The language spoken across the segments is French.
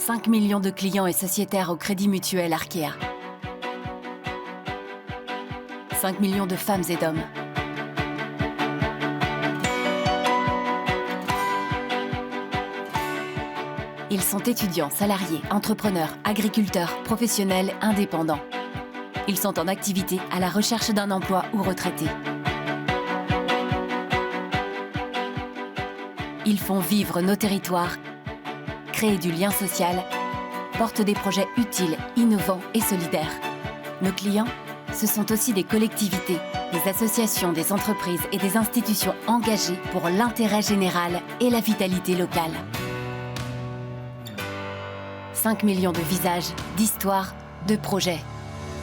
5 millions de clients et sociétaires au Crédit Mutuel Arkéa. 5 millions de femmes et d'hommes. Ils sont étudiants, salariés, entrepreneurs, agriculteurs, professionnels, indépendants. Ils sont en activité, à la recherche d'un emploi ou retraités. Ils font vivre nos territoires, créent du lien social, portent des projets utiles, innovants et solidaires. Nos clients, ce sont aussi des collectivités, des associations, des entreprises et des institutions engagées pour l'intérêt général et la vitalité locale. 5 millions de visages, d'histoires, de projets.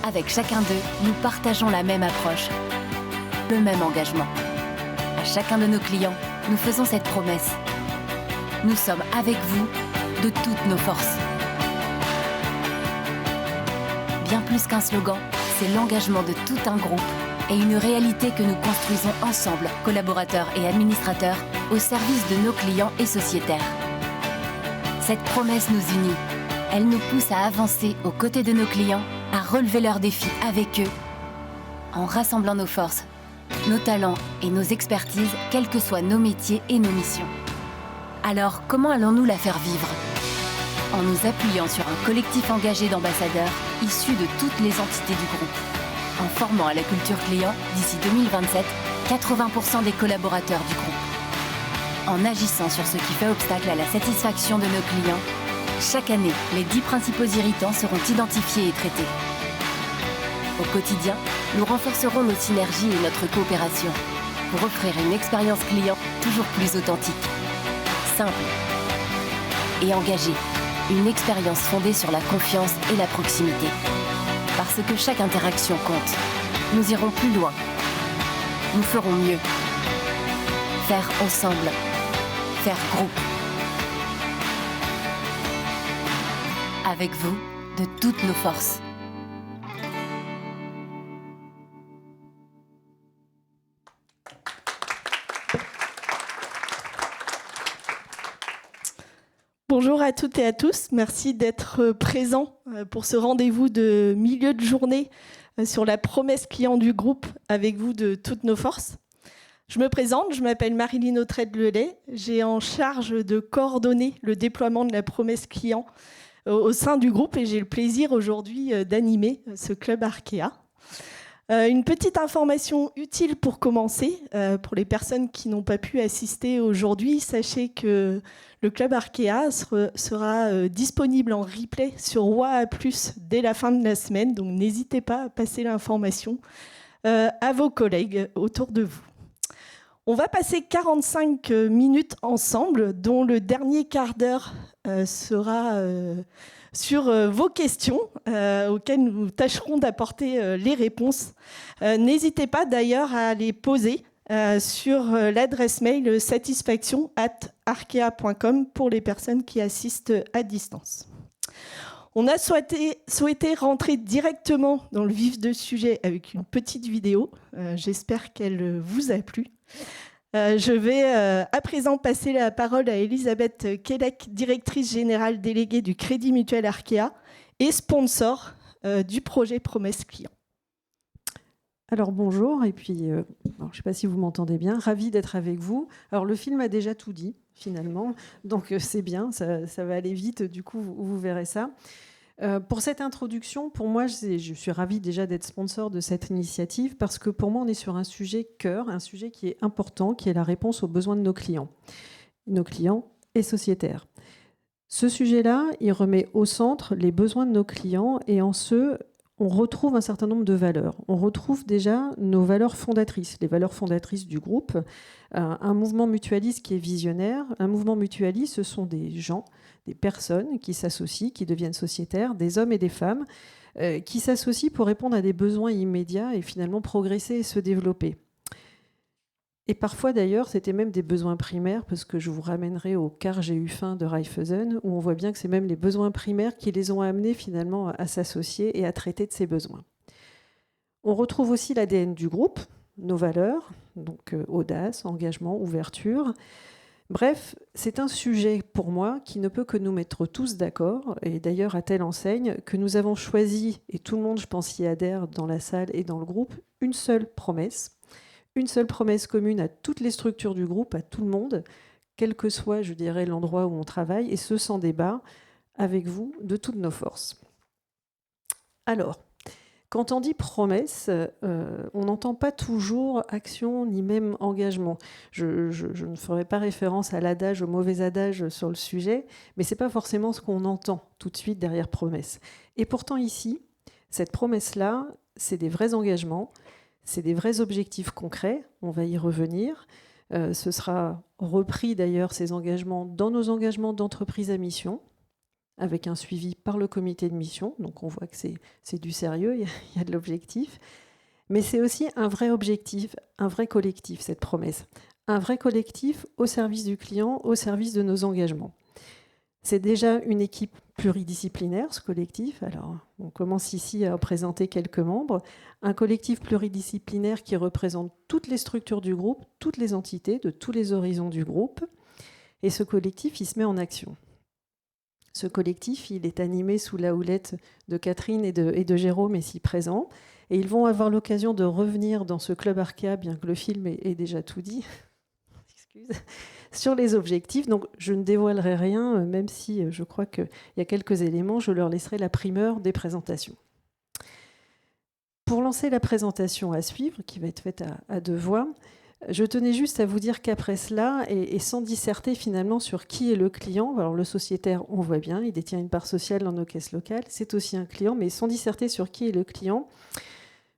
Avec chacun d'eux, nous partageons la même approche, le même engagement. À chacun de nos clients, nous faisons cette promesse. Nous sommes avec vous de toutes nos forces. Bien plus qu'un slogan, c'est l'engagement de tout un groupe et une réalité que nous construisons ensemble, collaborateurs et administrateurs, au service de nos clients et sociétaires. Cette promesse nous unit. Elle nous pousse à avancer aux côtés de nos clients, à relever leurs défis avec eux, en rassemblant nos forces, nos talents et nos expertises, quels que soient nos métiers et nos missions. Alors, comment allons-nous la faire vivre ? En nous appuyant sur un collectif engagé d'ambassadeurs issus de toutes les entités du groupe. En formant à la culture client, d'ici 2027, 80% des collaborateurs du groupe. En agissant sur ce qui fait obstacle à la satisfaction de nos clients, chaque année, les 10 principaux irritants seront identifiés et traités. Au quotidien, nous renforcerons nos synergies et notre coopération pour offrir une expérience client toujours plus authentique, simple et engagée. Une expérience fondée sur la confiance et la proximité. Parce que chaque interaction compte. Nous irons plus loin. Nous ferons mieux. Faire ensemble. Faire groupe. Avec vous, de toutes nos forces. Bonjour à toutes et à tous, merci d'être présents pour ce rendez-vous de milieu de journée sur la promesse client du groupe avec vous de toutes nos forces. Je me présente, je m'appelle Marilyn Autrette-Lelay, j'ai en charge de coordonner le déploiement de la promesse client au sein du groupe et j'ai le plaisir aujourd'hui d'animer ce club Arkéa. Une petite information utile pour commencer, pour les personnes qui n'ont pas pu assister aujourd'hui, sachez que le club Arkéa sera disponible en replay sur WAA+, dès la fin de la semaine, donc n'hésitez pas à passer l'information à vos collègues autour de vous. On va passer 45 minutes ensemble, dont le dernier quart d'heure sera sur vos questions auxquelles nous tâcherons d'apporter les réponses. N'hésitez pas d'ailleurs à les poser sur l'adresse mail satisfaction@arkea.com pour les personnes qui assistent à distance. On a souhaité rentrer directement dans le vif du sujet avec une petite vidéo. J'espère qu'elle vous a plu. Je vais à présent passer la parole à Elisabeth Quélec, directrice générale déléguée du Crédit Mutuel Arkéa et sponsor du projet Promesse Client. Alors bonjour, et puis je ne sais pas si vous m'entendez bien, ravie d'être avec vous. Alors le film a déjà tout dit finalement, donc c'est bien, ça va aller vite, du coup vous verrez ça. Pour cette introduction, pour moi, je suis ravie déjà d'être sponsor de cette initiative parce que pour moi, on est sur un sujet cœur, un sujet qui est important, qui est la réponse aux besoins de nos clients et sociétaires. Ce sujet-là, il remet au centre les besoins de nos clients et en ce, on retrouve un certain nombre de valeurs. On retrouve déjà nos valeurs fondatrices, les valeurs fondatrices du groupe, un mouvement mutualiste qui est visionnaire. Un mouvement mutualiste, ce sont des gens, des personnes qui s'associent, qui deviennent sociétaires, des hommes et des femmes qui s'associent pour répondre à des besoins immédiats et finalement progresser et se développer. Et parfois d'ailleurs, c'était même des besoins primaires, parce que je vous ramènerai au car j'ai eu faim de Raiffeisen, où on voit bien que c'est même les besoins primaires qui les ont amenés finalement à s'associer et à traiter de ces besoins. On retrouve aussi l'ADN du groupe, nos valeurs, donc audace, engagement, ouverture, Bref, c'est un sujet pour moi qui ne peut que nous mettre tous d'accord, et d'ailleurs à telle enseigne que nous avons choisi, et tout le monde je pense y adhère dans la salle et dans le groupe, une seule promesse commune à toutes les structures du groupe, à tout le monde, quel que soit, je dirais, l'endroit où on travaille, et ce sans débat, avec vous, de toutes nos forces. Alors, quand on dit promesse, on n'entend pas toujours action ni même engagement. Je ne ferai pas référence à l'adage, au mauvais adage sur le sujet, mais ce n'est pas forcément ce qu'on entend tout de suite derrière promesse. Et pourtant ici, cette promesse-là, c'est des vrais engagements, c'est des vrais objectifs concrets, on va y revenir. Ce sera repris d'ailleurs ces engagements dans nos engagements d'entreprise à mission, avec un suivi par le comité de mission. Donc on voit que c'est du sérieux, il y a de l'objectif. Mais c'est aussi un vrai objectif, un vrai collectif, cette promesse. Un vrai collectif au service du client, au service de nos engagements. C'est déjà une équipe pluridisciplinaire, ce collectif. Alors, on commence ici à présenter quelques membres. Un collectif pluridisciplinaire qui représente toutes les structures du groupe, toutes les entités de tous les horizons du groupe. Et ce collectif, il se met en action. Ce collectif, il est animé sous la houlette de Catherine et de Jérôme ici présents. Et ils vont avoir l'occasion de revenir dans ce club Arkea, bien que le film ait déjà tout dit, sur les objectifs. Donc je ne dévoilerai rien, même si je crois qu'il y a quelques éléments, je leur laisserai la primeur des présentations. Pour lancer la présentation à suivre, qui va être faite à deux voix, je tenais juste à vous dire qu'après cela, et sans disserter finalement sur qui est le client, alors le sociétaire, on voit bien, il détient une part sociale dans nos caisses locales, c'est aussi un client, mais sans disserter sur qui est le client,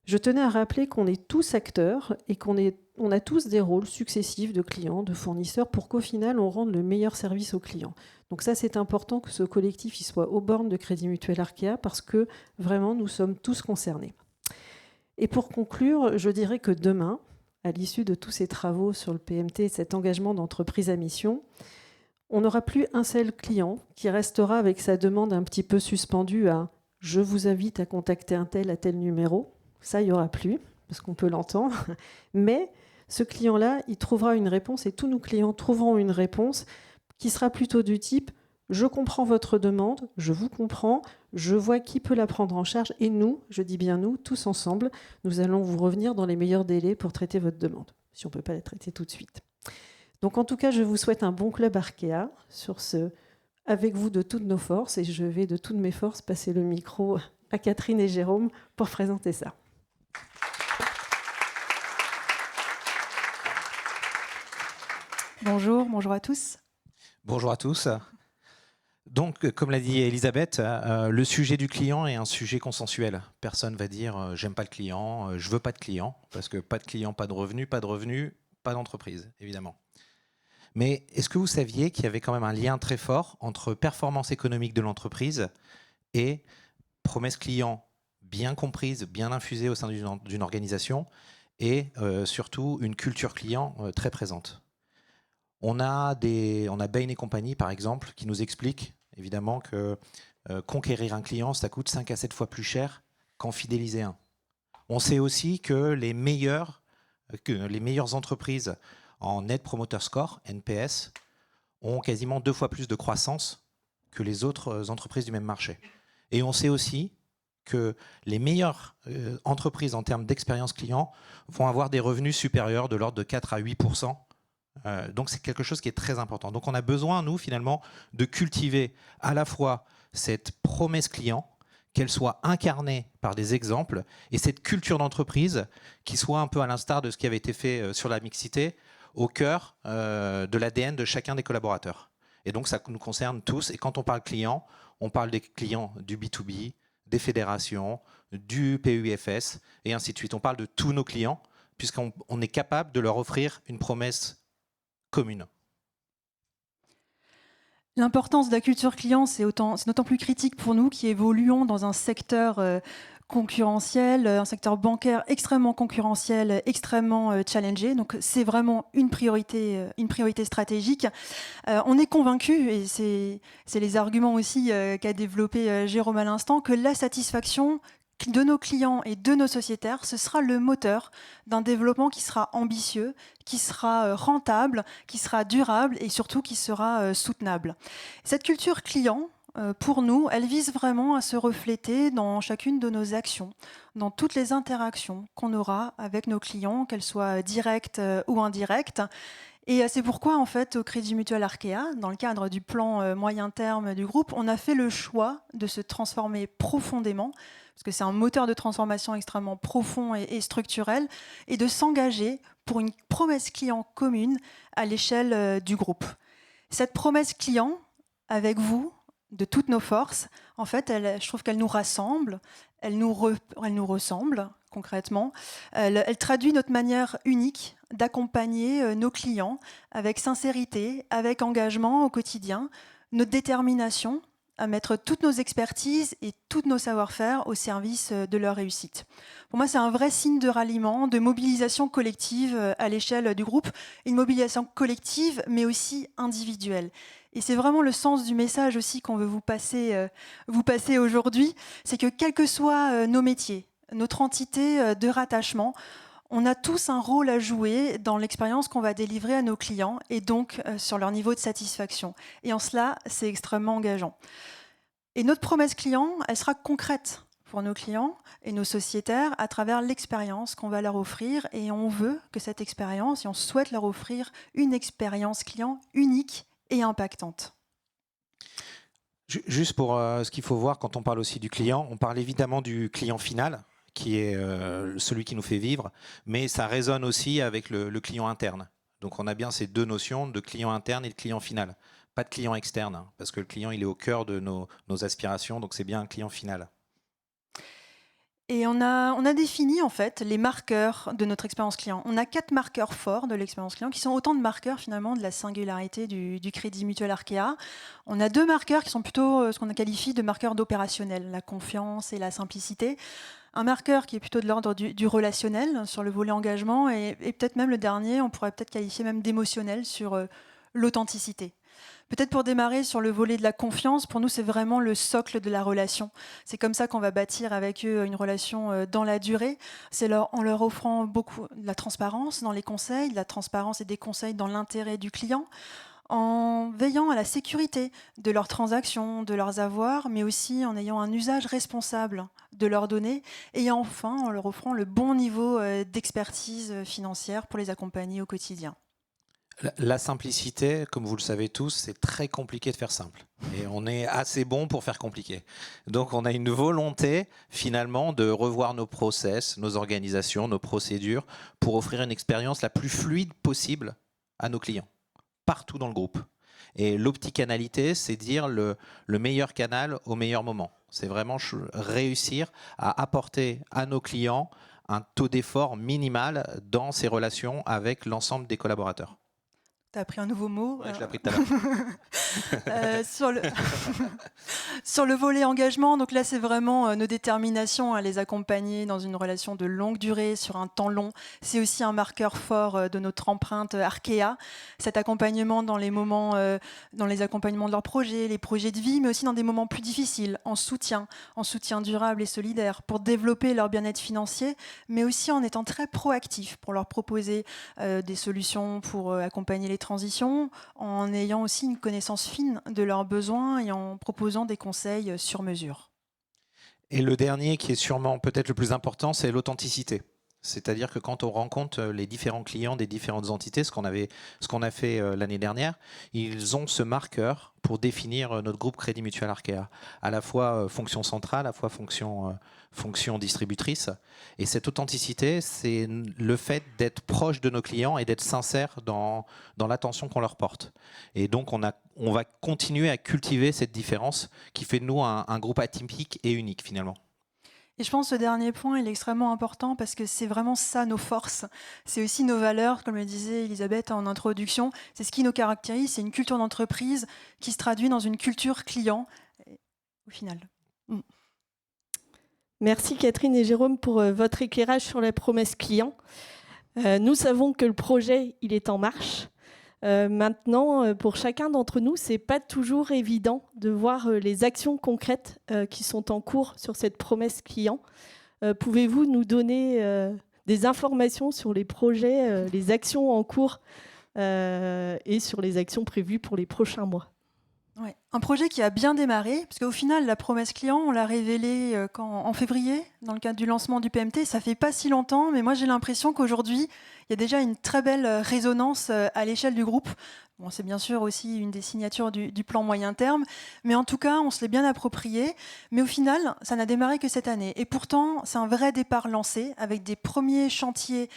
je tenais à rappeler qu'on est tous acteurs et qu'on a tous des rôles successifs de clients, de fournisseurs, pour qu'au final, on rende le meilleur service aux clients. Donc ça, c'est important que ce collectif il soit aux bornes de Crédit Mutuel Arkea, parce que vraiment, nous sommes tous concernés. Et pour conclure, je dirais que demain, à l'issue de tous ces travaux sur le PMT et cet engagement d'entreprise à mission, on n'aura plus un seul client qui restera avec sa demande un petit peu suspendue à « je vous invite à contacter un tel à tel numéro ». Ça, il n'y aura plus, parce qu'on peut l'entendre. Mais ce client-là, il trouvera une réponse, et tous nos clients trouveront une réponse qui sera plutôt du type « je comprends votre demande, je vous comprends, je vois qui peut la prendre en charge, et nous, je dis bien nous, tous ensemble, nous allons vous revenir dans les meilleurs délais pour traiter votre demande, si on ne peut pas la traiter tout de suite. » Donc en tout cas, je vous souhaite un bon club Arkea sur ce « avec vous de toutes nos forces », et je vais de toutes mes forces passer le micro à Catherine et Jérôme pour présenter ça. Bonjour à tous. Bonjour à tous. Donc, comme l'a dit Elisabeth, le sujet du client est un sujet consensuel. Personne ne va dire « j'aime pas le client, je veux pas de client », parce que pas de client, pas de revenu, pas d'entreprise, évidemment. Mais est-ce que vous saviez qu'il y avait quand même un lien très fort entre performance économique de l'entreprise et promesse client bien comprise, bien infusée au sein d'une organisation et surtout une culture client très présente. On a Bain et compagnie, par exemple, qui nous explique évidemment que conquérir un client, ça coûte 5 à 7 fois plus cher qu'en fidéliser un. On sait aussi que les meilleures entreprises en Net Promoter Score, NPS, ont quasiment 2 fois plus de croissance que les autres entreprises du même marché. Et on sait aussi que les meilleures entreprises en termes d'expérience client vont avoir des revenus supérieurs de l'ordre de 4 à 8%. Donc c'est quelque chose qui est très important. Donc on a besoin, nous, finalement, de cultiver à la fois cette promesse client, qu'elle soit incarnée par des exemples, et cette culture d'entreprise qui soit un peu à l'instar de ce qui avait été fait sur la mixité, au cœur de l'ADN de chacun des collaborateurs. Et donc ça nous concerne tous. Et quand on parle client, on parle des clients du B2B, des fédérations, du PUIFS, et ainsi de suite. On parle de tous nos clients, puisqu'on est capable de leur offrir une promesse commune. L'importance de la culture client, c'est d'autant plus critique pour nous qui évoluons dans un secteur concurrentiel, un secteur bancaire extrêmement concurrentiel, extrêmement challengé. Donc c'est vraiment une priorité stratégique. On est convaincus, et c'est les arguments aussi qu'a développé Jérôme à l'instant, que la satisfaction de nos clients et de nos sociétaires, ce sera le moteur d'un développement qui sera ambitieux, qui sera rentable, qui sera durable et surtout qui sera soutenable. Cette culture client, pour nous, elle vise vraiment à se refléter dans chacune de nos actions, dans toutes les interactions qu'on aura avec nos clients, qu'elles soient directes ou indirectes. Et c'est pourquoi, en fait, au Crédit Mutuel Arkea, dans le cadre du plan moyen terme du groupe, on a fait le choix de se transformer profondément, parce que c'est un moteur de transformation extrêmement profond et structurel, et de s'engager pour une promesse client commune à l'échelle du groupe. Cette promesse client, avec vous, de toutes nos forces, en fait, je trouve qu'elle nous rassemble, elle nous ressemble concrètement. Elle traduit notre manière unique d'accompagner nos clients avec sincérité, avec engagement au quotidien, notre détermination à mettre toutes nos expertises et tous nos savoir-faire au service de leur réussite. Pour moi, c'est un vrai signe de ralliement, de mobilisation collective à l'échelle du groupe, une mobilisation collective mais aussi individuelle. Et c'est vraiment le sens du message aussi qu'on veut vous passer aujourd'hui, c'est que quels que soient nos métiers, notre entité de rattachement, on a tous un rôle à jouer dans l'expérience qu'on va délivrer à nos clients et donc sur leur niveau de satisfaction. Et en cela, c'est extrêmement engageant. Et notre promesse client, elle sera concrète pour nos clients et nos sociétaires à travers l'expérience qu'on va leur offrir. Et on veut que cette expérience, et on souhaite leur offrir une expérience client unique et impactante. Juste pour ce qu'il faut voir quand on parle aussi du client, on parle évidemment du client final, qui est celui qui nous fait vivre, mais ça résonne aussi avec le client interne. Donc on a bien ces deux notions de client interne et de client final. Pas de client externe, hein, parce que le client il est au cœur de nos aspirations, donc c'est bien un client final. Et on a défini en fait les marqueurs de notre expérience client. On a 4 marqueurs forts de l'expérience client qui sont autant de marqueurs finalement de la singularité du Crédit Mutuel Arkea. On a 2 marqueurs qui sont plutôt ce qu'on qualifie de marqueurs d'opérationnel, la confiance et la simplicité. Un marqueur qui est plutôt de l'ordre du relationnel sur le volet engagement et peut-être même le dernier, on pourrait peut-être qualifier même d'émotionnel sur l'authenticité. Peut-être pour démarrer sur le volet de la confiance, pour nous c'est vraiment le socle de la relation. C'est comme ça qu'on va bâtir avec eux une relation dans la durée. C'est en leur offrant beaucoup de la transparence dans les conseils, de la transparence et des conseils dans l'intérêt du client, en veillant à la sécurité de leurs transactions, de leurs avoirs, mais aussi en ayant un usage responsable de leurs données et enfin en leur offrant le bon niveau d'expertise financière pour les accompagner au quotidien. La simplicité, comme vous le savez tous, c'est très compliqué de faire simple. Et on est assez bon pour faire compliqué. Donc on a une volonté finalement de revoir nos process, nos organisations, nos procédures pour offrir une expérience la plus fluide possible à nos clients, partout dans le groupe. Et l'opticanalité, c'est dire le meilleur canal au meilleur moment. C'est vraiment réussir à apporter à nos clients un taux d'effort minimal dans ces relations avec l'ensemble des collaborateurs. Tu as appris un nouveau mot. Ouais, je l'ai appris tout à l'heure. Sur le volet engagement, donc là c'est vraiment nos déterminations à les accompagner dans une relation de longue durée, sur un temps long. C'est aussi un marqueur fort de notre empreinte Arkea. Cet accompagnement dans les moments, dans les accompagnements de leurs projets, les projets de vie, mais aussi dans des moments plus difficiles, en soutien durable et solidaire, pour développer leur bien-être financier, mais aussi en étant très proactif pour leur proposer des solutions pour accompagner les transitions, en ayant aussi une connaissance fine de leurs besoins et en proposant des conseils sur mesure. Et le dernier, qui est sûrement peut-être le plus important, c'est l'authenticité. C'est-à-dire que quand on rencontre les différents clients des différentes entités, ce qu'on a fait l'année dernière, ils ont ce marqueur pour définir notre groupe Crédit Mutuel Arkea, à la fois fonction centrale, à la fois fonction distributrice. Et cette authenticité, c'est le fait d'être proche de nos clients et d'être sincère dans l'attention qu'on leur porte. Et donc on va continuer à cultiver cette différence qui fait de nous un groupe atypique et unique finalement. Et je pense que ce dernier point, il est extrêmement important parce que c'est vraiment ça nos forces. C'est aussi nos valeurs, comme le disait Elisabeth en introduction. C'est ce qui nous caractérise. C'est une culture d'entreprise qui se traduit dans une culture client au final. Merci Catherine et Jérôme pour votre éclairage sur la promesse client. Nous savons que le projet, il est en marche. Maintenant, pour chacun d'entre nous, c'est pas toujours évident de voir les actions concrètes qui sont en cours sur cette promesse client. Pouvez-vous nous donner des informations sur les projets, les actions en cours et sur les actions prévues pour les prochains mois? Ouais. Un projet qui a bien démarré, parce qu'au final, la promesse client, on l'a révélée en février, dans le cadre du lancement du PMT. Ça fait pas si longtemps, mais moi j'ai l'impression qu'aujourd'hui, il y a déjà une très belle résonance à l'échelle du groupe. Bon, c'est bien sûr aussi une des signatures du plan moyen terme, mais en tout cas, on se l'est bien approprié. Mais au final, ça n'a démarré que cette année. Et pourtant, c'est un vrai départ lancé, avec des premiers chantiers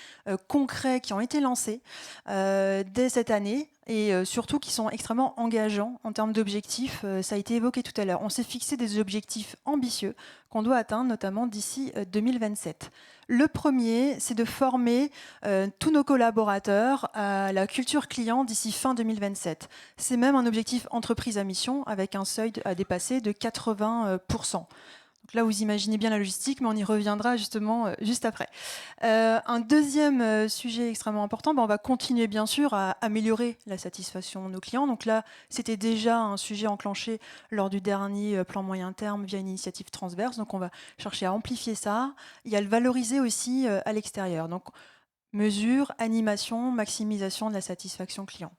concrets qui ont été lancés dès cette année, et surtout qui sont extrêmement engageants en termes d'objectifs. Ça a été évoqué tout à l'heure. On s'est fixé des objectifs ambitieux qu'on doit atteindre, notamment d'ici 2027. Le premier, c'est de former tous nos collaborateurs à la culture client d'ici fin 2027. C'est même un objectif entreprise à mission avec un seuil à dépasser de 80%. Donc là, vous imaginez bien la logistique, mais on y reviendra justement juste après. Un deuxième sujet extrêmement important, on va continuer bien sûr à améliorer la satisfaction de nos clients. Donc là, c'était déjà un sujet enclenché lors du dernier plan moyen terme via une initiative transverse. Donc on va chercher à amplifier ça et à le valoriser aussi à l'extérieur. Donc mesure, animation, maximisation de la satisfaction client.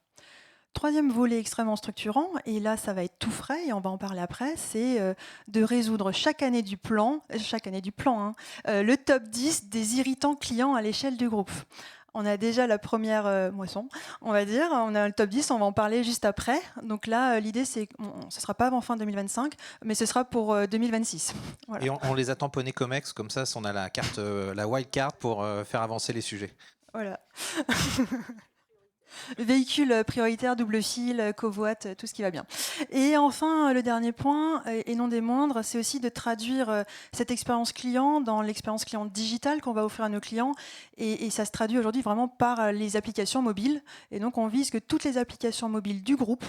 Troisième volet extrêmement structurant, et là ça va être tout frais et on va en parler après, c'est de résoudre chaque année du plan, le top 10 des irritants clients à l'échelle du groupe. On a déjà la première moisson, on va dire, on a le top 10, on va en parler juste après. Donc là, l'idée c'est que ce ne sera pas avant fin 2025, mais ce sera pour 2026. Voilà. Et on les a tamponnés COMEX, comme ça on a la carte, la wild card pour faire avancer les sujets. Voilà. Véhicule prioritaire, double fil, covoite, tout ce qui va bien. Et enfin, le dernier point, et non des moindres, c'est aussi de traduire cette expérience client dans l'expérience client digitale qu'on va offrir à nos clients. Et ça se traduit aujourd'hui vraiment par les applications mobiles. Et donc, on vise que toutes les applications mobiles du groupe,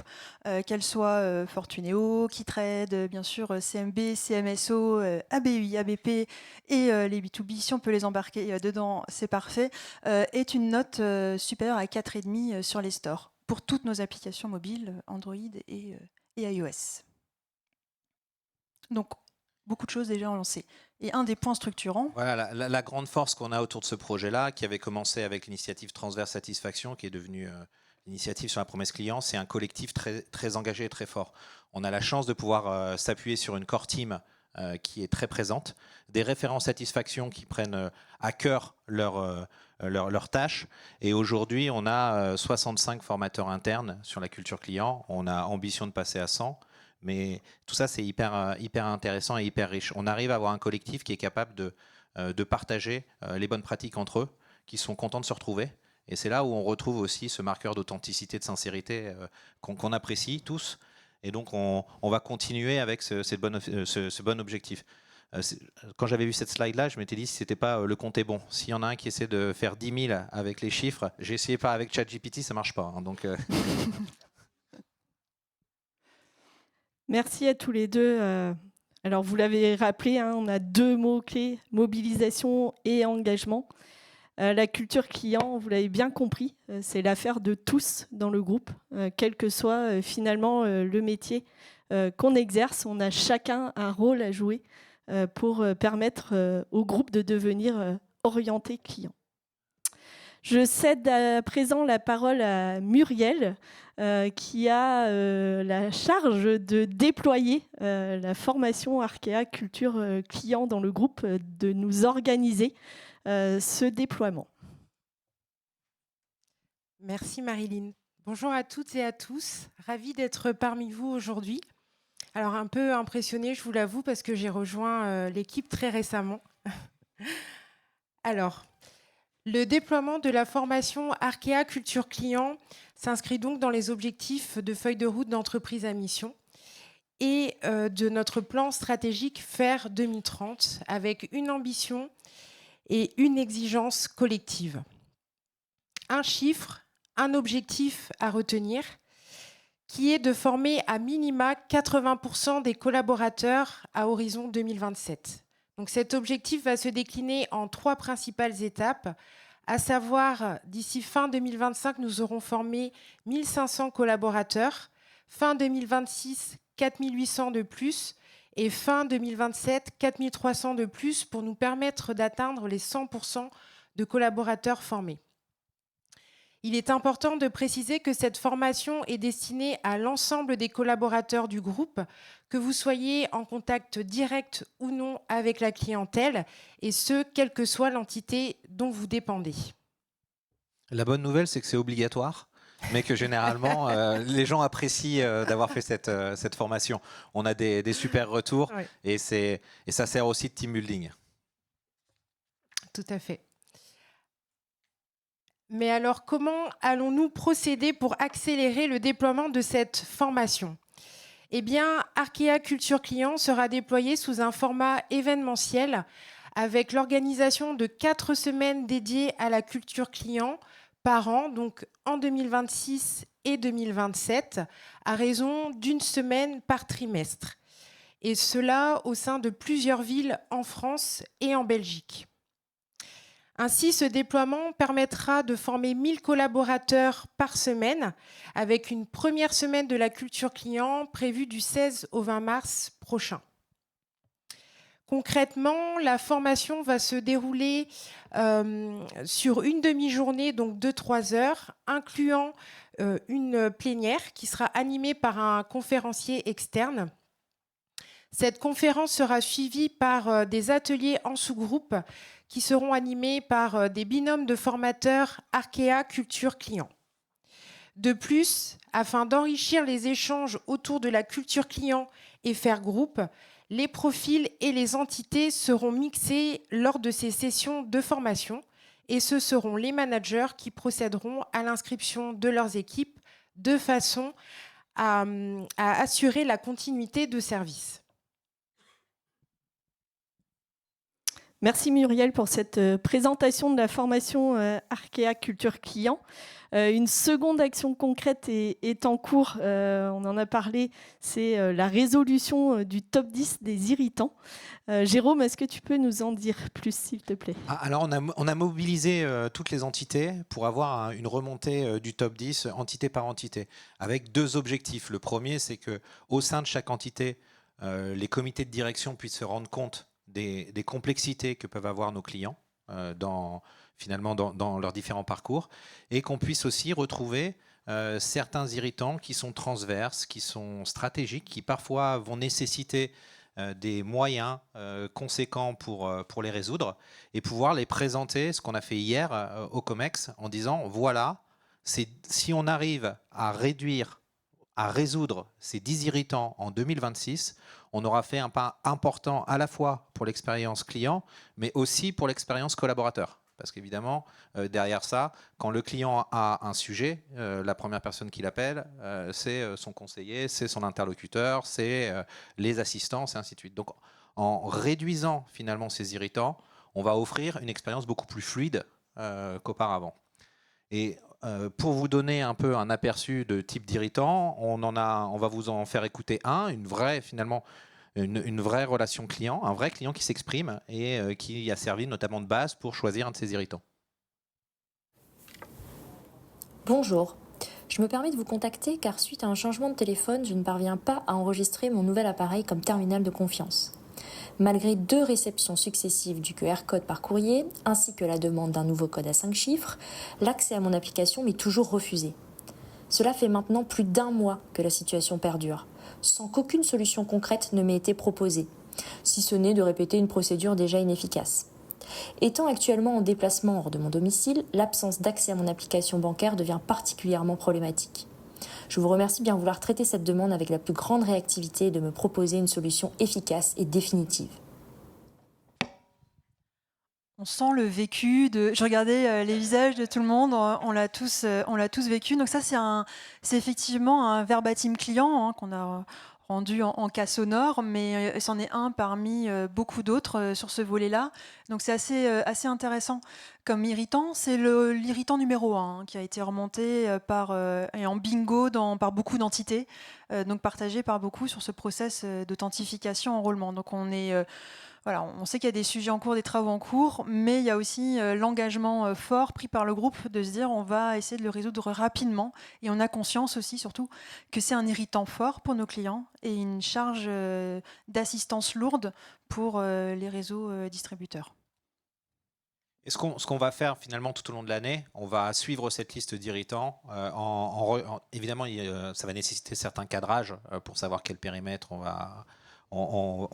qu'elles soient Fortuneo, Kitrade, bien sûr CMB, CMSO, ABUI, ABP et les B2B, si on peut les embarquer dedans, c'est parfait, est une note supérieure à 4,5 sur les stores pour toutes nos applications mobiles Android et iOS. Donc, beaucoup de choses déjà lancées. Et un des points structurants... Voilà, la grande force qu'on a autour de ce projet-là, qui avait commencé avec l'initiative Transverse Satisfaction, qui est devenue l'initiative sur la promesse client, c'est un collectif très, très engagé et très fort. On a la chance de pouvoir s'appuyer sur une core team qui est très présente, des référents satisfaction qui prennent à cœur leurs tâches. Et aujourd'hui, on a 65 formateurs internes sur la culture client. On a ambition de passer à 100. Mais tout ça, c'est hyper intéressant et hyper riche. On arrive à avoir un collectif qui est capable de partager les bonnes pratiques entre eux, qui sont contents de se retrouver. Et c'est là où on retrouve aussi ce marqueur d'authenticité, de sincérité qu'on apprécie tous. Et donc, on va continuer avec ce bon objectif. Quand j'avais vu cette slide-là, je m'étais dit si c'était pas le compte est bon. S'il y en a un qui essaie de faire 10 000 avec les chiffres, j'ai essayé pas avec ChatGPT, ça marche pas. Hein, donc, Merci à tous les deux. Alors, vous l'avez rappelé, hein, on a deux mots-clés, mobilisation et engagement. La culture client, vous l'avez bien compris, c'est l'affaire de tous dans le groupe, quel que soit finalement le métier qu'on exerce. On a chacun un rôle à jouer pour permettre au groupe de devenir orienté client. Je cède à présent la parole à Muriel, qui a la charge de déployer la formation Arkea Culture Client dans le groupe, de nous organiser ce déploiement. Merci Marilyn. Bonjour à toutes et à tous. Ravie d'être parmi vous aujourd'hui. Alors un peu impressionnée, je vous l'avoue, parce que j'ai rejoint l'équipe très récemment. Alors, le déploiement de la formation Arkea Culture Client s'inscrit donc dans les objectifs de feuille de route d'entreprise à mission et de notre plan stratégique FAIR 2030 avec une ambition et une exigence collective. Un chiffre, un objectif à retenir, qui est de former à minima 80% des collaborateurs à horizon 2027. Donc cet objectif va se décliner en 3 principales étapes, à savoir d'ici fin 2025, nous aurons formé 1500 collaborateurs, fin 2026, 4800 de plus, et fin 2027, 4300 de plus pour nous permettre d'atteindre les 100% de collaborateurs formés. Il est important de préciser que cette formation est destinée à l'ensemble des collaborateurs du groupe, que vous soyez en contact direct ou non avec la clientèle, et ce, quelle que soit l'entité dont vous dépendez. La bonne nouvelle, c'est que c'est obligatoire, mais que généralement, les gens apprécient d'avoir fait cette formation. On a des super retours, Oui. et ça sert aussi de team building. Tout à fait. Mais alors, comment allons-nous procéder pour accélérer le déploiement de cette formation ? Eh bien, Arkea Culture Client sera déployé sous un format événementiel avec l'organisation de 4 semaines dédiées à la culture client par an, donc en 2026 et 2027, à raison d'1 semaine par trimestre. Et cela au sein de plusieurs villes en France et en Belgique. Ainsi, ce déploiement permettra de former 1000 collaborateurs par semaine, avec une première semaine de la culture client prévue du 16 au 20 mars prochain. Concrètement, la formation va se dérouler sur une demi-journée, donc de 3 heures, incluant une plénière qui sera animée par un conférencier externe. Cette conférence sera suivie par des ateliers en sous-groupe qui seront animés par des binômes de formateurs Arkea Culture Client. De plus, afin d'enrichir les échanges autour de la culture client et faire groupe, les profils et les entités seront mixés lors de ces sessions de formation et ce seront les managers qui procéderont à l'inscription de leurs équipes de façon à assurer la continuité de service. Merci Muriel pour cette présentation de la formation Arkea Culture Client. Une seconde action concrète est en cours, on en a parlé, c'est la résolution du top 10 des irritants. Jérôme, est-ce que tu peux nous en dire plus, s'il te plaît ? Alors, on a mobilisé toutes les entités pour avoir une remontée du top 10, entité par entité, avec 2 objectifs. Le premier, c'est qu'au sein de chaque entité, les comités de direction puissent se rendre compte des complexités que peuvent avoir nos clients dans leurs différents parcours, et qu'on puisse aussi retrouver certains irritants qui sont transverses, qui sont stratégiques, qui parfois vont nécessiter des moyens conséquents pour les résoudre, et pouvoir les présenter, ce qu'on a fait hier au COMEX, en disant voilà, si on arrive à résoudre ces 10 irritants en 2026, on aura fait un pas important à la fois pour l'expérience client, mais aussi pour l'expérience collaborateur. Parce qu'évidemment, derrière ça, quand le client a un sujet, la première personne qui l'appelle, c'est son conseiller, c'est son interlocuteur, c'est les assistants, et ainsi de suite. Donc, en réduisant finalement ces irritants, on va offrir une expérience beaucoup plus fluide qu'auparavant. Et pour vous donner un peu un aperçu de type d'irritant, on va vous en faire écouter une vraie relation client, un vrai client qui s'exprime et qui a servi notamment de base pour choisir un de ces irritants. Bonjour, je me permets de vous contacter car suite à un changement de téléphone, je ne parviens pas à enregistrer mon nouvel appareil comme terminal de confiance. Malgré 2 réceptions successives du QR code par courrier, ainsi que la demande d'un nouveau code à 5 chiffres, l'accès à mon application m'est toujours refusé. Cela fait maintenant plus d'1 mois que la situation perdure, sans qu'aucune solution concrète ne m'ait été proposée, si ce n'est de répéter une procédure déjà inefficace. Étant actuellement en déplacement hors de mon domicile, l'absence d'accès à mon application bancaire devient particulièrement problématique. Je vous remercie de bien vouloir traiter cette demande avec la plus grande réactivité et de me proposer une solution efficace et définitive. On sent le vécu. Je regardais les visages de tout le monde, on l'a tous vécu. Donc ça, c'est effectivement un verbatim client qu'on a rendu en cas sonore, mais c'en est un parmi beaucoup d'autres sur ce volet-là. Donc c'est assez intéressant. Comme irritant, c'est l'irritant numéro 1 qui a été remonté et en bingo par beaucoup d'entités, donc partagé par beaucoup sur ce process d'authentification enrôlement. Donc on est voilà, on sait qu'il y a des sujets en cours, des travaux en cours, mais il y a aussi l'engagement fort pris par le groupe de se dire on va essayer de le résoudre rapidement. Et on a conscience aussi, surtout, que c'est un irritant fort pour nos clients et une charge d'assistance lourde pour les réseaux distributeurs. Et ce qu'on va faire finalement tout au long de l'année, on va suivre cette liste d'irritants. Évidemment, ça va nécessiter certains cadrages pour savoir quel périmètre on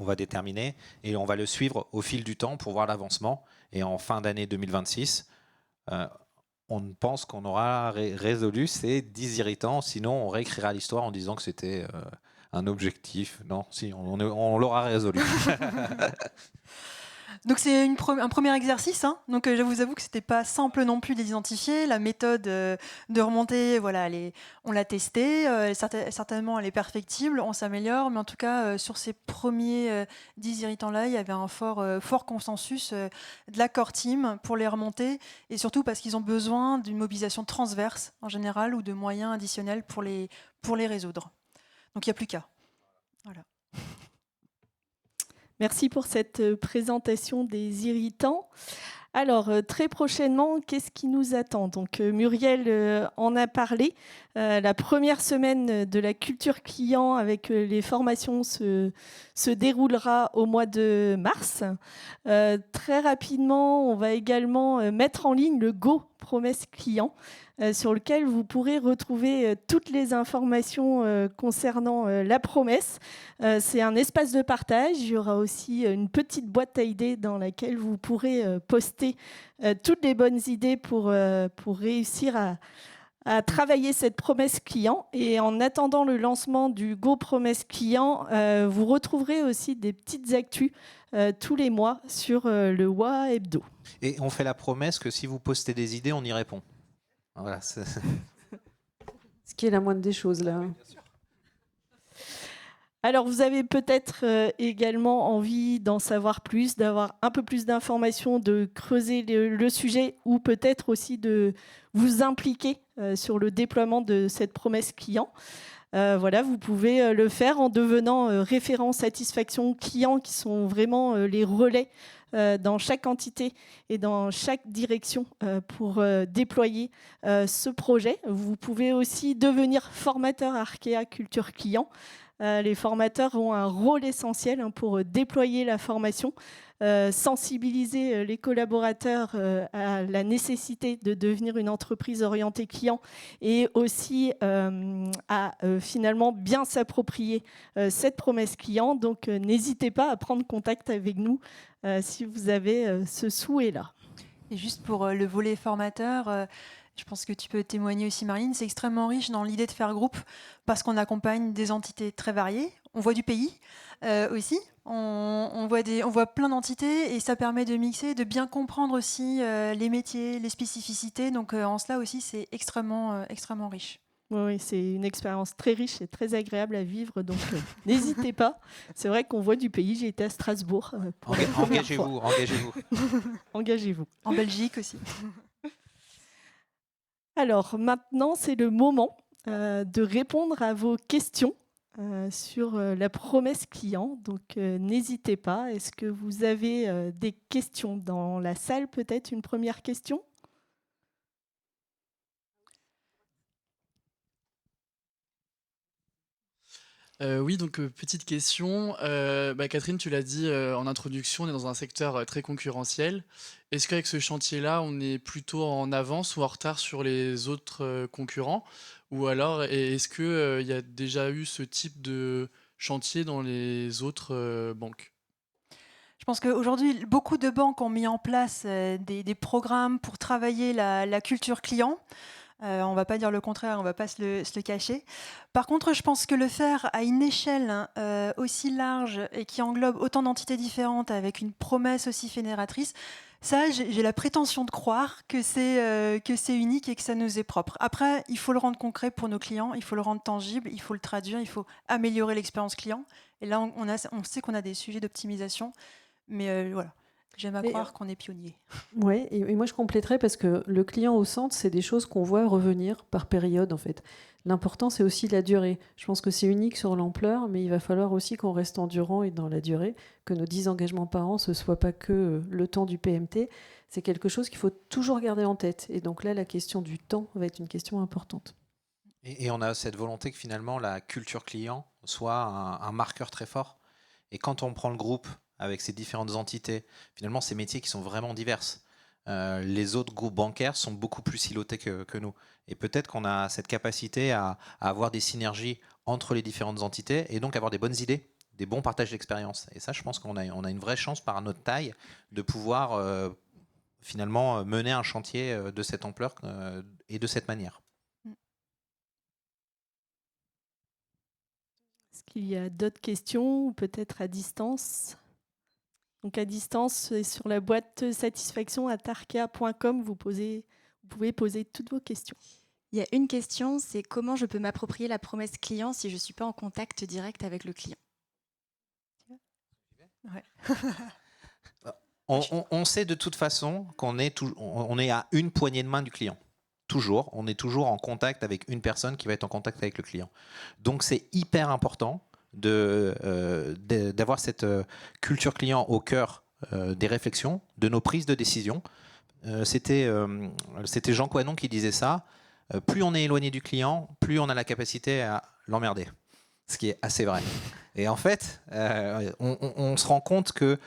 va déterminer. Et on va le suivre au fil du temps pour voir l'avancement. Et en fin d'année 2026, on pense qu'on aura résolu ces 10 irritants. Sinon, on réécrira l'histoire en disant que c'était un objectif. Non, si, on l'aura résolu. Donc c'est un premier exercice. Hein. Donc je vous avoue que c'était pas simple non plus de les identifier. La méthode de remontée, voilà, on l'a testée. Certainement, elle est perfectible. On s'améliore, mais en tout cas, sur ces premiers 10 irritants-là, il y avait un fort consensus de la core team pour les remonter, et surtout parce qu'ils ont besoin d'une mobilisation transverse en général ou de moyens additionnels pour les résoudre. Donc il n'y a plus qu'à. Voilà. Merci pour cette présentation des irritants. Alors, très prochainement, qu'est-ce qui nous attend? Donc, Muriel en a parlé. La première semaine de la culture client avec les formations se déroulera au mois de mars. Très rapidement, on va également mettre en ligne le Go Promesse Client, sur lequel vous pourrez retrouver toutes les informations concernant la promesse. C'est un espace de partage. Il y aura aussi une petite boîte à idées dans laquelle vous pourrez poster toutes les bonnes idées pour réussir à travailler cette promesse client. Et en attendant le lancement du Go Promesse Client, vous retrouverez aussi des petites actus tous les mois sur le WA Hebdo. Et on fait la promesse que si vous postez des idées, on y répond. Voilà, ce qui est la moindre des choses, là. Alors, vous avez peut-être également envie d'en savoir plus, d'avoir un peu plus d'informations, de creuser le sujet, ou peut-être aussi de vous impliquer sur le déploiement de cette promesse client. Voilà, vous pouvez le faire en devenant référent satisfaction client, qui sont vraiment les relais dans chaque entité et dans chaque direction pour déployer ce projet. Vous pouvez aussi devenir formateur Arkea Culture Client. Les formateurs ont un rôle essentiel pour déployer la formation, sensibiliser les collaborateurs à la nécessité de devenir une entreprise orientée client et aussi à finalement bien s'approprier cette promesse client. Donc n'hésitez pas à prendre contact avec nous si vous avez ce souhait-là. Et juste pour le volet formateur, je pense que tu peux témoigner aussi, Marine, c'est extrêmement riche dans l'idée de faire groupe parce qu'on accompagne des entités très variées. On voit du pays aussi, on voit plein d'entités et ça permet de mixer, de bien comprendre aussi les métiers, les spécificités. Donc en cela aussi, c'est extrêmement riche. Oui, c'est une expérience très riche et très agréable à vivre, donc n'hésitez pas. C'est vrai qu'on voit du pays. J'ai été à Strasbourg. Engagez-vous. Engagez-vous. En Belgique aussi. Alors maintenant, c'est le moment de répondre à vos questions sur la promesse client. Donc n'hésitez pas. Est-ce que vous avez des questions dans la salle? Peut-être une première question? Oui, donc petite question. Catherine, tu l'as dit en introduction, on est dans un secteur très concurrentiel. Est-ce qu'avec ce chantier-là, on est plutôt en avance ou en retard sur les autres concurrents? Ou alors, est-ce qu'il y a déjà eu ce type de chantier dans les autres banques? Je pense qu'aujourd'hui, beaucoup de banques ont mis en place des programmes pour travailler la culture client. On ne va pas dire le contraire, on ne va pas se le cacher. Par contre, je pense que le faire à une échelle aussi large et qui englobe autant d'entités différentes avec une promesse aussi fédératrice, ça, j'ai la prétention de croire que c'est unique et que ça nous est propre. Après, il faut le rendre concret pour nos clients, il faut le rendre tangible, il faut le traduire, il faut améliorer l'expérience client. Et là, on sait qu'on a des sujets d'optimisation, mais voilà. J'aime à croire qu'on est pionnier. Oui, et moi je compléterais parce que le client au centre, c'est des choses qu'on voit revenir par période en fait. L'important, c'est aussi la durée. Je pense que c'est unique sur l'ampleur, mais il va falloir aussi qu'on reste endurant et dans la durée, que nos 10 engagements par an, ce ne soit pas que le temps du PMT. C'est quelque chose qu'il faut toujours garder en tête. Et donc là, la question du temps va être une question importante. Et on a cette volonté que finalement la culture client soit un marqueur très fort. Et quand on prend le groupe avec ces différentes entités, finalement ces métiers qui sont vraiment diverses. Les autres groupes bancaires sont beaucoup plus silotés que nous. Et peut-être qu'on a cette capacité à avoir des synergies entre les différentes entités et donc avoir des bonnes idées, des bons partages d'expérience. Et ça, je pense qu'on a une vraie chance par notre taille de pouvoir finalement mener un chantier de cette ampleur et de cette manière. Est-ce qu'il y a d'autres questions ou peut-être à distance? Donc à distance, sur la boîte satisfaction@arkea.com, vous pouvez poser toutes vos questions. Il y a une question, c'est comment je peux m'approprier la promesse client si je ne suis pas en contact direct avec le client? Ouais. On sait de toute façon qu'on est, on est à une poignée de main du client. Toujours, on est toujours en contact avec une personne qui va être en contact avec le client. Donc c'est hyper important d'avoir cette culture client au cœur des réflexions, de nos prises de décision. C'était Jean Coinon qui disait ça. Plus on est éloigné du client, plus on a la capacité à l'emmerder. Ce qui est assez vrai. Et en fait, on se rend compte que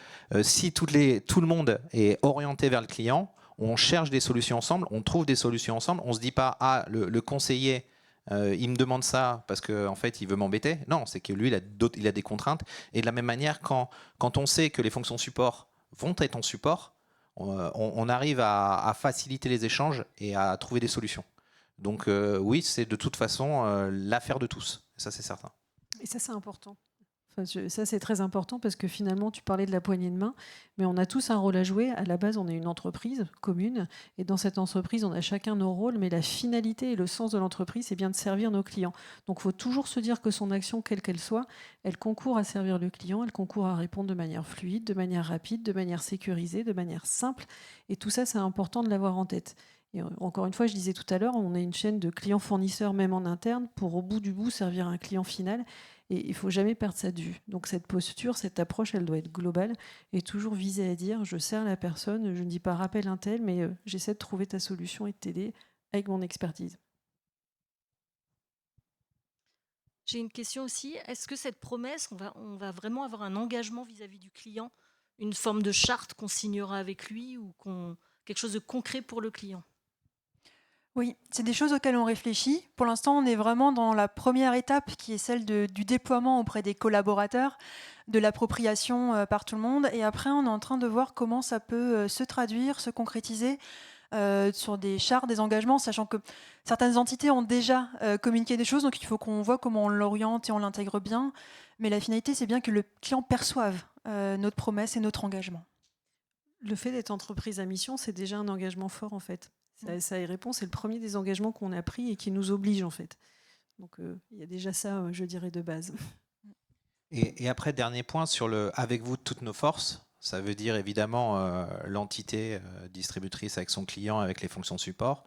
si tout le monde est orienté vers le client, on cherche des solutions ensemble, on trouve des solutions ensemble, on ne se dit pas « Ah, le conseiller, il me demande ça parce qu'en fait, il veut m'embêter ». Non, c'est que lui, il a des contraintes. Et de la même manière, quand on sait que les fonctions support vont être en support, on arrive à faciliter les échanges et à trouver des solutions. Donc oui, c'est de toute façon l'affaire de tous. Ça, c'est certain. Et ça, c'est important. Ça, c'est très important parce que finalement, tu parlais de la poignée de main, mais on a tous un rôle à jouer. À la base, on est une entreprise commune et dans cette entreprise, on a chacun nos rôles, mais la finalité et le sens de l'entreprise, c'est bien de servir nos clients. Donc, il faut toujours se dire que son action, quelle qu'elle soit, elle concourt à servir le client, elle concourt à répondre de manière fluide, de manière rapide, de manière sécurisée, de manière simple. Et tout ça, c'est important de l'avoir en tête. Et encore une fois, je disais tout à l'heure, on est une chaîne de clients-fournisseurs, même en interne, pour au bout du bout servir un client final. Et il ne faut jamais perdre ça de vue. Donc cette posture, cette approche, elle doit être globale et toujours viser à dire je sers la personne, je ne dis pas rappelle un tel, mais j'essaie de trouver ta solution et de t'aider avec mon expertise. J'ai une question aussi. Est-ce que cette promesse, on va vraiment avoir un engagement vis-à-vis du client, une forme de charte qu'on signera avec lui ou quelque chose de concret pour le client? Oui, c'est des choses auxquelles on réfléchit. Pour l'instant, on est vraiment dans la première étape qui est celle du déploiement auprès des collaborateurs, de l'appropriation par tout le monde. Et après, on est en train de voir comment ça peut se traduire, se concrétiser sur des chartes, des engagements, sachant que certaines entités ont déjà communiqué des choses, donc il faut qu'on voit comment on l'oriente et on l'intègre bien. Mais la finalité, c'est bien que le client perçoive notre promesse et notre engagement. Le fait d'être entreprise à mission, c'est déjà un engagement fort en fait. Ça y répond, c'est le premier des engagements qu'on a pris et qui nous oblige en fait. Donc il y a déjà ça, je dirais, de base. Et après, dernier point sur le « avec vous toutes nos forces », ça veut dire évidemment l'entité distributrice avec son client, avec les fonctions support,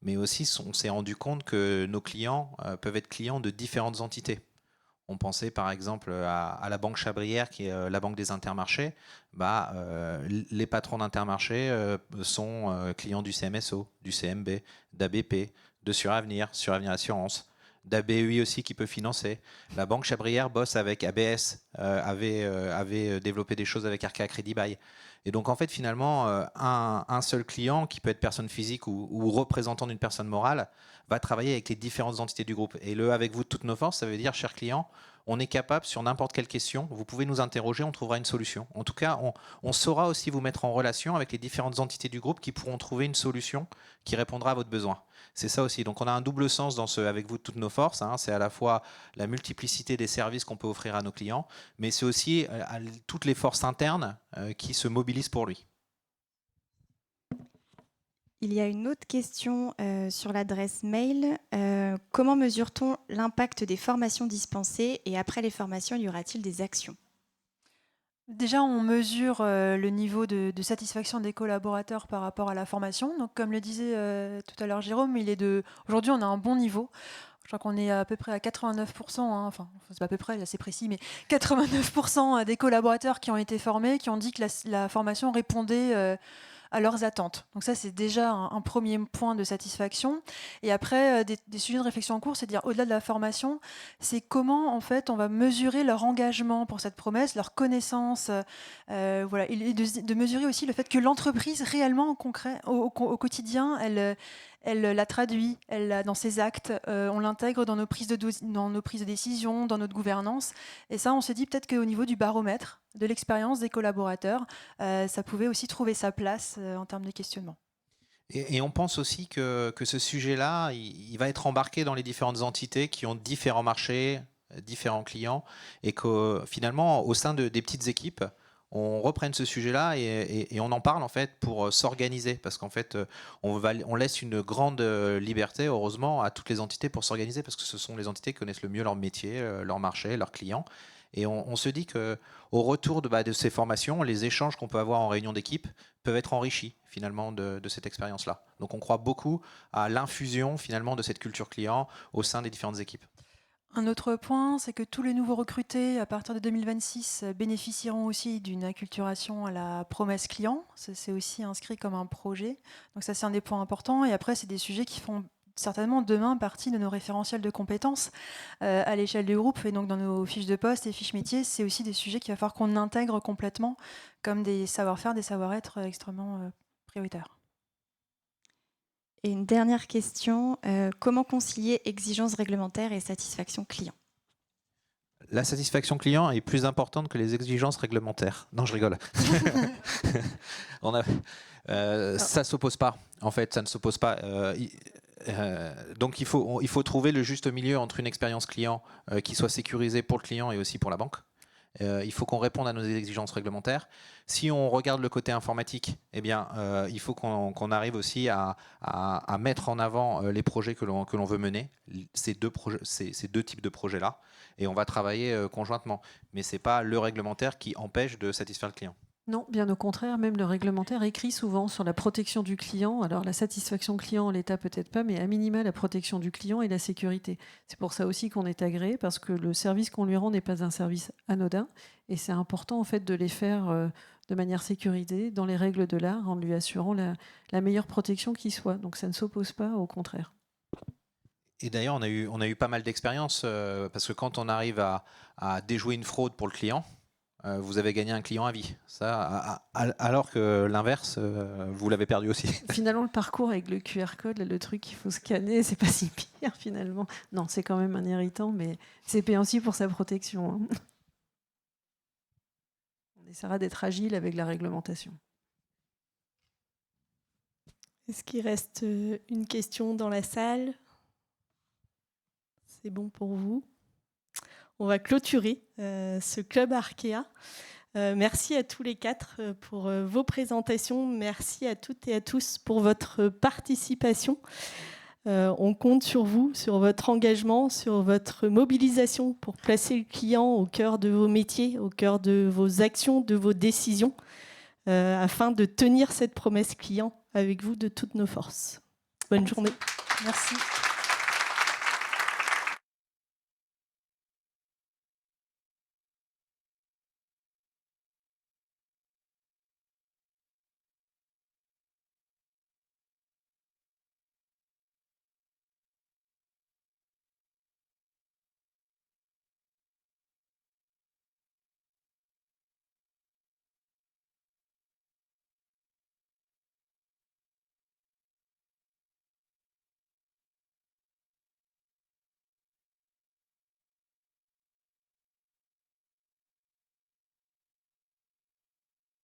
mais aussi on s'est rendu compte que nos clients peuvent être clients de différentes entités. On pensait par exemple à la Banque Chabrière, qui est la banque des Intermarchés. Les patrons d'Intermarchés sont clients du CMSO, du CMB, d'ABP, de Suravenir Assurance, d'ABEI aussi qui peut financer. La Banque Chabrière bosse avec ABS, avait développé des choses avec Arkea Crédit Bail. Et donc en fait finalement, un seul client, qui peut être personne physique ou représentant d'une personne morale, va travailler avec les différentes entités du groupe. Et le « avec vous de toutes nos forces », ça veut dire, chers clients, on est capable, sur n'importe quelle question, vous pouvez nous interroger, on trouvera une solution. En tout cas, on saura aussi vous mettre en relation avec les différentes entités du groupe qui pourront trouver une solution qui répondra à votre besoin. C'est ça aussi. Donc on a un double sens dans ce « avec vous de toutes nos forces ». C'est à la fois la multiplicité des services qu'on peut offrir à nos clients, mais c'est aussi toutes les forces internes qui se mobilisent pour lui. Il y a une autre question sur l'adresse mail. Comment mesure-t-on l'impact des formations dispensées et après les formations, y aura-t-il des actions? Déjà, on mesure le niveau de satisfaction des collaborateurs par rapport à la formation. Donc, comme le disait tout à l'heure Jérôme, aujourd'hui, on a un bon niveau. Je crois qu'on est à peu près à 89%, hein, enfin, c'est pas à peu près, c'est précis, mais 89% des collaborateurs qui ont été formés, qui ont dit que la formation répondait à leurs attentes. Donc ça, c'est déjà un premier point de satisfaction. Et après, des sujets de réflexion en cours, c'est de dire, au-delà de la formation, c'est comment, en fait, on va mesurer leur engagement pour cette promesse, leur connaissance, voilà, et de mesurer aussi le fait que l'entreprise, réellement, au quotidien, elle la traduit, dans ses actes, on l'intègre dans nos prises de décision, dans notre gouvernance. Et ça, on se dit peut-être qu'au niveau du baromètre, de l'expérience des collaborateurs, ça pouvait aussi trouver sa place en termes de questionnement. Et on pense aussi que ce sujet-là, il va être embarqué dans les différentes entités qui ont différents marchés, différents clients, et que finalement, au sein des petites équipes, on reprenne ce sujet-là et on en parle en fait pour s'organiser, parce qu'en fait on laisse une grande liberté, heureusement, à toutes les entités pour s'organiser, parce que ce sont les entités qui connaissent le mieux leur métier, leur marché, leurs clients. Et on se dit qu'au retour de ces formations, les échanges qu'on peut avoir en réunion d'équipe peuvent être enrichis finalement de cette expérience-là. Donc on croit beaucoup à l'infusion finalement de cette culture client au sein des différentes équipes. Un autre point, c'est que tous les nouveaux recrutés, à partir de 2026, bénéficieront aussi d'une acculturation à la promesse client. C'est aussi inscrit comme un projet. Donc ça, c'est un des points importants. Et après, c'est des sujets qui font certainement demain partie de nos référentiels de compétences à l'échelle du groupe. Et donc dans nos fiches de poste et fiches métiers, c'est aussi des sujets qu'il va falloir qu'on intègre complètement comme des savoir-faire, des savoir-être extrêmement prioritaires. Et une dernière question, comment concilier exigences réglementaires et satisfaction client ? La satisfaction client est plus importante que les exigences réglementaires. Non, je rigole. Ça s'oppose pas. En fait, ça ne s'oppose pas. Donc il faut trouver le juste milieu entre une expérience client qui soit sécurisée pour le client et aussi pour la banque. Il faut qu'on réponde à nos exigences réglementaires. Si on regarde le côté informatique, eh bien, il faut qu'on arrive aussi à mettre en avant les projets que l'on veut mener, ces deux types de projets-là, et on va travailler conjointement. Mais ce n'est pas le réglementaire qui empêche de satisfaire le client. Non, bien au contraire, même le réglementaire écrit souvent sur la protection du client. Alors la satisfaction client en l'état peut-être pas, mais à minima la protection du client et la sécurité. C'est pour ça aussi qu'on est agréé, parce que le service qu'on lui rend n'est pas un service anodin, et c'est important en fait de les faire de manière sécurisée, dans les règles de l'art, en lui assurant la meilleure protection qui soit. Donc ça ne s'oppose pas, au contraire. Et d'ailleurs, on a eu pas mal d'expériences, parce que quand on arrive à déjouer une fraude pour le client, vous avez gagné un client à vie. Ça, alors que l'inverse, vous l'avez perdu aussi. Finalement, le parcours avec le QR code, le truc qu'il faut scanner, c'est pas si pire finalement. Non, c'est quand même un irritant, mais c'est payant aussi pour sa protection. Hein. On essaiera d'être agile avec la réglementation. Est-ce qu'il reste une question dans la salle ? C'est bon pour vous ? On va clôturer ce club Arkea. Merci à tous les quatre pour vos présentations. Merci à toutes et à tous pour votre participation. On compte sur vous, sur votre engagement, sur votre mobilisation pour placer le client au cœur de vos métiers, au cœur de vos actions, de vos décisions, afin de tenir cette promesse client avec vous de toutes nos forces. Bonne journée. Merci.